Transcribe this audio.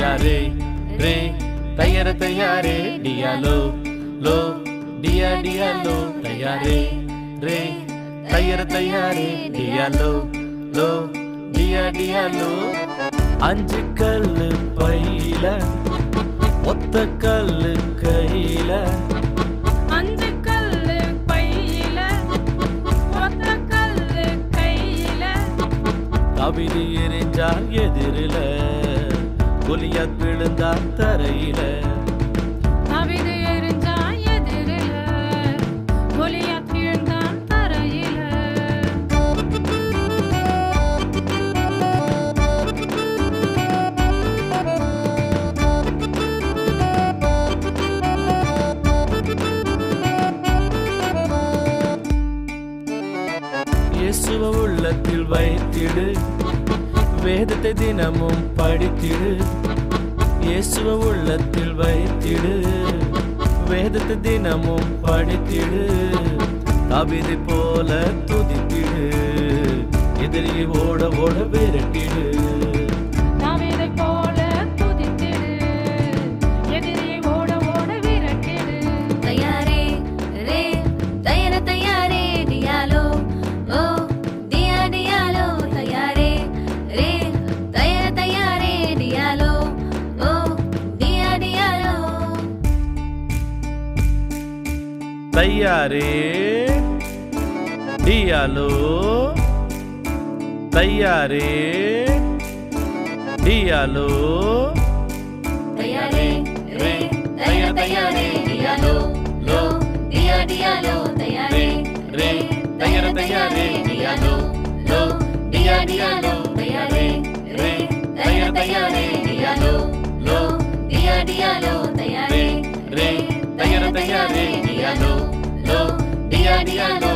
तैयारे रे तैयारे तैयारे डियालो लो डिया डिया लो तैयारे रे तैयारे तैयारे डियालो लो डिया डिया लो अंजु कल्लु पैइल ஒத்த கல்லு கையில அஞ்சு கல்லு பையில ஒத்த கல்லு கையில கவிதை எரிஞ்சா எதிரில கொலியாத் விழுந்தா தரையில கவிதை எரிஞ்சா எதிரில கொலியாத் விழுந்தா தரையில இயேசுவை உள்ளத்தில் வைத்திடு வேதத்தை தினமும் படித்திடு இயேசுவை உள்ளத்தில் வைத்திடு வேதத்தை தினமும் படித்திடு தாவீதை போல துதித்திடு எதிரியை ஓட ஓட விரட்டிடு தாவீதை போல துதித்திடு எதிரியை ஓட ஓட விரட்டிடு तैयारे रे तैयारे तैयारे डियालो ओ डिया डियालो तैयारे रे तैयारे तैयारे डियालो ओ डिया डियालो तैयारे डियालो तैयारे डियालो तैयारे रे तैयारे तैयारे डियालो लो डिया डियालो तैयारे रे तैयारे तैयारे डियालो लो डिया डियालो तैयारे रे तैयारे तैयारे डियालो लो डिया डियालो तैयारे रे तैयारे तैयारे डियालो लो डिया डियालो